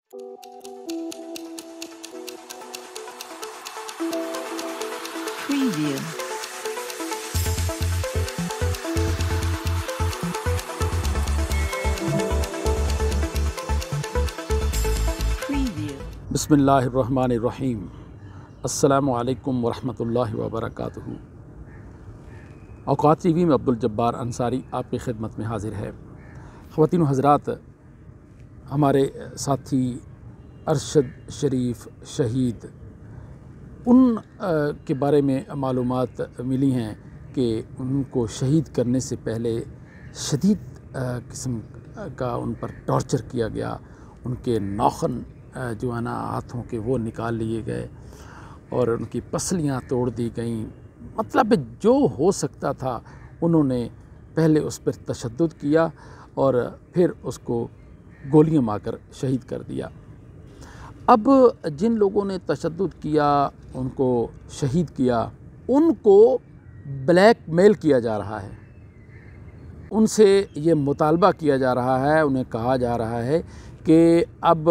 Preview. बिस्मिल्लाहिर्रहमानिर्रहीम। अस्सलामु अलैकुम वरहमतुल्लाहि वबरकातुहू। औकात टीवी में अब्दुल जब्बार अंसारी आपकी खिदमत में हाजिर है। ख़वातीन व हज़रात, हमारे साथी अरशद शरीफ शहीद, उन के बारे में मालूमात मिली हैं कि उनको शहीद करने से पहले शदीद किस्म का उन पर टॉर्चर किया गया। उनके नाखून जो है ना हाथों के वो निकाल लिए गए और उनकी पसलियाँ तोड़ दी गईं। मतलब जो हो सकता था उन्होंने पहले उस पर तशद्दुद किया और फिर उसको गोलियां मारकर शहीद कर दिया। अब जिन लोगों ने तशद्दुद किया, उनको शहीद किया, उनको ब्लैकमेल किया जा रहा है। उनसे ये मुतालबा किया जा रहा है, उन्हें कहा जा रहा है कि अब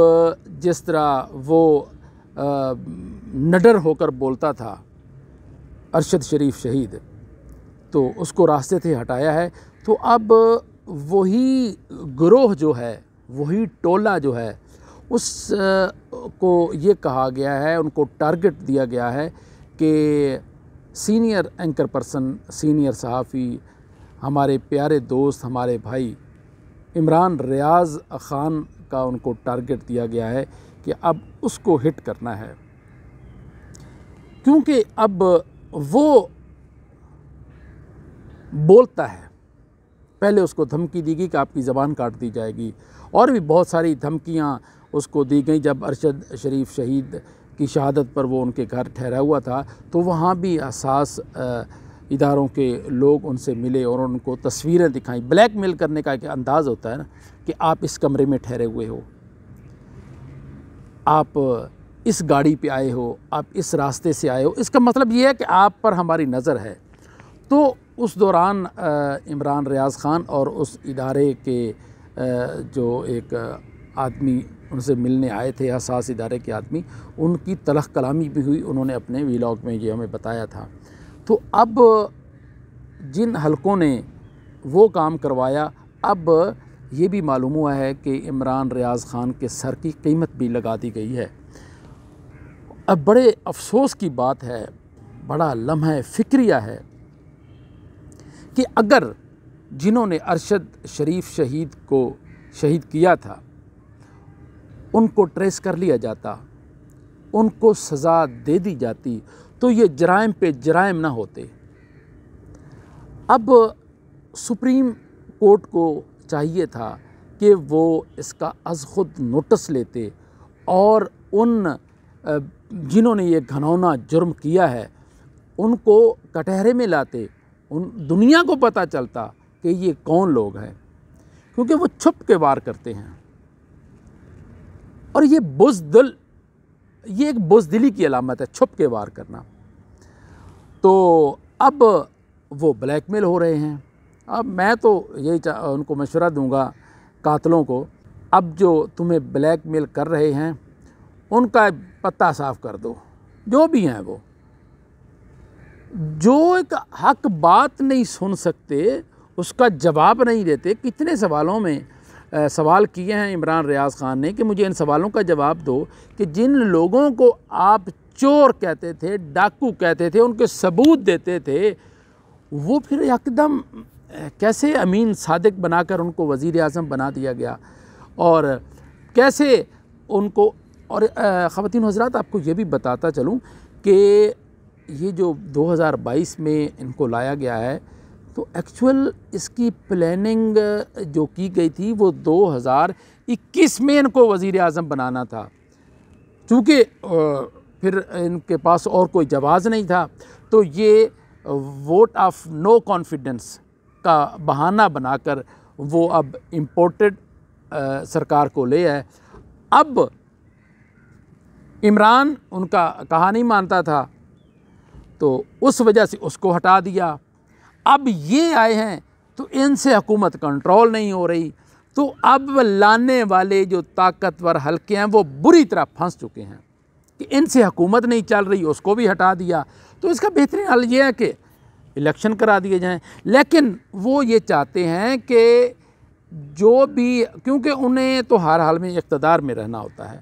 जिस तरह वो निडर होकर बोलता था अरशद शरीफ शहीद, तो उसको रास्ते से हटाया है। तो अब वही गिरोह जो है, वही टोला जो है, उस को ये कहा गया है, उनको टारगेट दिया गया है कि सीनियर एंकर पर्सन, सीनियर सहाफ़ी, हमारे प्यारे दोस्त, हमारे भाई इमरान रियाज़ ख़ान का उनको टारगेट दिया गया है कि अब उसको हिट करना है, क्योंकि अब वो बोलता है। पहले उसको धमकी दी गई कि आपकी ज़बान काट दी जाएगी, और भी बहुत सारी धमकियां उसको दी गई। जब अरशद शरीफ शहीद की शहादत पर वो उनके घर ठहरा हुआ था, तो वहाँ भी हसास इदारों के लोग उनसे मिले और उनको तस्वीरें दिखाई। ब्लैकमेल करने का एक अंदाज़ होता है ना, कि आप इस कमरे में ठहरे हुए हो, आप इस गाड़ी पे आए हो, आप इस रास्ते से आए हो, इसका मतलब ये है कि आप पर हमारी नज़र है। तो उस दौरान इमरान रियाज़ ख़ान और उस इदारे के जो एक आदमी उनसे मिलने आए थे, हसास इदारे के आदमी, उनकी तलख़ कलामी भी हुई। उन्होंने अपने व्लॉग में ये हमें बताया था। तो अब जिन हलकों ने वो काम करवाया, अब ये भी मालूम हुआ है कि इमरान रियाज़ ख़ान के सर की कीमत भी लगा दी गई है। अब बड़े अफसोस की बात है, बड़ा लम्हा फ़िक्रिया है कि अगर जिन्होंने अरशद शरीफ शहीद को शहीद किया था उनको ट्रेस कर लिया जाता, उनको सज़ा दे दी जाती, तो ये जराइम पे जराइम ना होते। अब सुप्रीम कोर्ट को चाहिए था कि वो इसका अज़ ख़ुद नोटिस लेते और उन जिन्होंने ये घनौना जुर्म किया है उनको कटहरे में लाते, उन दुनिया को पता चलता कि ये कौन लोग हैं, क्योंकि वो छुप के वार करते हैं। और ये बुज़दिल, ये एक बुज़दिली की अलामत है, छुप के वार करना। तो अब वो ब्लैकमेल हो रहे हैं। अब मैं तो यही उनको मशवरा दूंगा कातलों को, अब जो तुम्हें ब्लैकमेल कर रहे हैं उनका पत्ता साफ़ कर दो, जो भी हैं वो, जो एक हक बात नहीं सुन सकते, उसका जवाब नहीं देते। कितने सवालों में सवाल किए हैं इमरान रियाज़ ख़ान ने कि मुझे इन सवालों का जवाब दो कि जिन लोगों को आप चोर कहते थे, डाकू कहते थे, उनके सबूत देते थे, वो फिर एकदम कैसे अमीन सादिक बनाकर उनको वज़ीर आज़म बना दिया गया, और कैसे उनको। और ख़वातीन हज़रात, आपको ये भी बताता चलूँ कि ये जो 2022 में इनको लाया गया है, तो एक्चुअल इसकी प्लानिंग जो की गई थी वो 2021 में इनको वज़ीर आज़म बनाना था। चूँकि फिर इनके पास और कोई जवाज़ नहीं था, तो ये वोट ऑफ नो कॉन्फिडेंस का बहाना बनाकर वो अब इम्पोर्टेड सरकार को ले आए। अब इमरान उनका कहा नहीं मानता था, तो उस वजह से उसको हटा दिया। अब ये आए हैं तो इनसे हुकूमत कंट्रोल नहीं हो रही, तो अब लाने वाले जो ताकतवर हल्के हैं वो बुरी तरह फंस चुके हैं कि इनसे हुकूमत नहीं चल रही, उसको भी हटा दिया। तो इसका बेहतरीन हल ये है कि इलेक्शन करा दिए जाएं। लेकिन वो ये चाहते हैं कि जो भी, क्योंकि उन्हें तो हर हाल में इक़्तिदार में रहना होता है,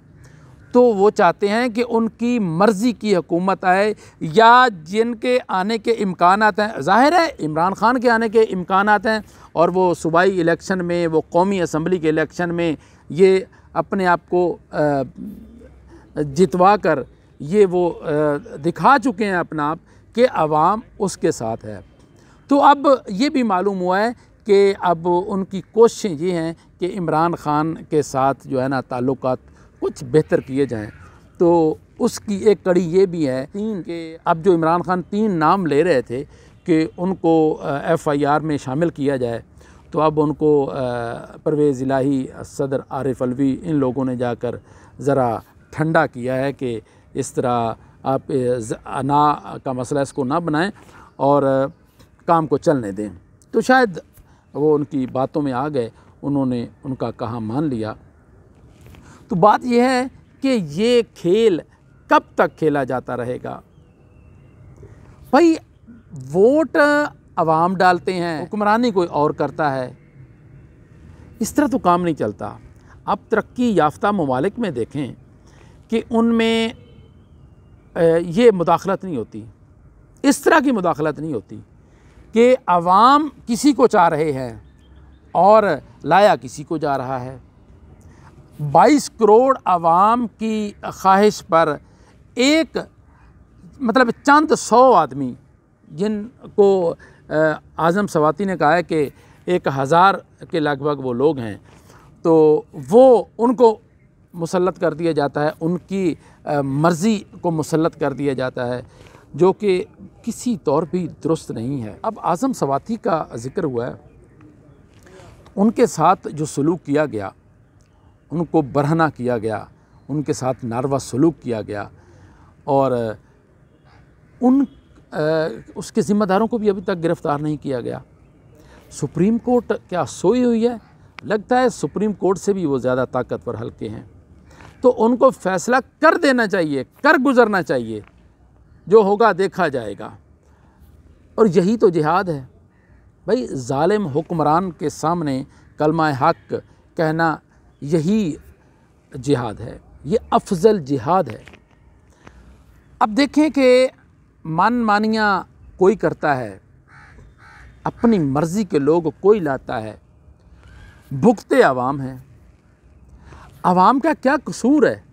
तो वो चाहते हैं कि उनकी मर्ज़ी की हुकूमत आए, या जिनके आने के इम्कानात हैं, ज़ाहिर है इमरान ख़ान के आने के इम्कानात हैं, और वो सूबाई इलेक्शन में, वो कौमी असम्बली के इलेक्शन में ये अपने आप को जितवा कर ये वो दिखा चुके हैं अपना आप कि अवाम उसके साथ है। तो अब ये भी मालूम हुआ है कि अब उनकी कोशिशें ये हैं कि इमरान ख़ान के साथ जो है ना ताल्लुकात कुछ बेहतर किए जाएं। तो उसकी एक कड़ी ये भी है कि अब जो इमरान ख़ान 3 नाम ले रहे थे कि उनको FIR में शामिल किया जाए, तो अब उनको परवेज़ इलाही, सदर आरिफ अलवी, इन लोगों ने जाकर ज़रा ठंडा किया है कि इस तरह आप ना का मसला इसको ना बनाएं और काम को चलने दें। तो शायद वो उनकी बातों में आ गए, उन्होंने उनका कहा मान लिया। तो बात यह है कि ये खेल कब तक खेला जाता रहेगा? भाई वोट अवाम डालते हैं, हुक्मरानी कोई और करता है, इस तरह तो काम नहीं चलता। अब तरक्की याफ्ता ममालिक में देखें कि उनमें ये मुदाखलत नहीं होती, इस तरह की मुदाखलत नहीं होती कि अवाम किसी को चाह रहे हैं और लाया किसी को जा रहा है। 22 करोड़ अवाम की ख्वाहिश पर एक मतलब चंद 100 आदमी, जिनको आज़म सवाती ने कहा है कि 1000 के लगभग वो लोग हैं, तो वो उनको मुसल्लत कर दिया जाता है, उनकी मर्ज़ी को मुसल्लत कर दिया जाता है, जो कि किसी तौर भी दुरुस्त नहीं है। अब आज़म सवाती का ज़िक्र हुआ है, उनके साथ जो सलूक किया गया, उनको बरहना किया गया, उनके साथ नारवा सलूक किया गया, और उसके ज़िम्मेदारों को भी अभी तक गिरफ़्तार नहीं किया गया। सुप्रीम कोर्ट क्या सोई हुई है? लगता है सुप्रीम कोर्ट से भी वो ज़्यादा ताकतवर हल्के हैं। तो उनको फ़ैसला कर देना चाहिए, कर गुज़रना चाहिए, जो होगा देखा जाएगा। और यही तो जिहाद है भाई, ज़ालिम हुक्मरान के सामने कलमा हक कहना यही जिहाद है, ये अफजल जिहाद है। अब देखें कि मन मानियाँ कोई करता है, अपनी मर्ज़ी के लोग कोई लाता है, भुगते आवाम हैं। आवाम का क्या कसूर है?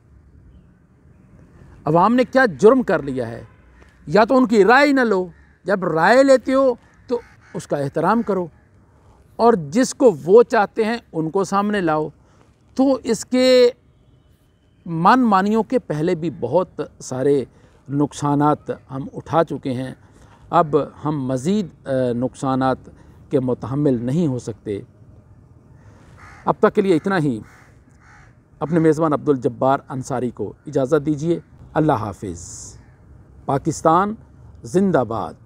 आवाम ने क्या जुर्म कर लिया है? या तो उनकी राय न लो, जब राय लेते हो तो उसका एहतराम करो, और जिसको वो चाहते हैं उनको सामने लाओ। तो इसके मन मानियों के पहले भी बहुत सारे नुकसानात हम उठा चुके हैं, अब हम मज़ीद नुकसानात के मुतहम्मिल नहीं हो सकते। अब तक के लिए इतना ही। अपने मेज़बान अब्दुल जब्बार अंसारी को इजाज़त दीजिए। अल्लाह हाफिज़। पाकिस्तान जिंदाबाद।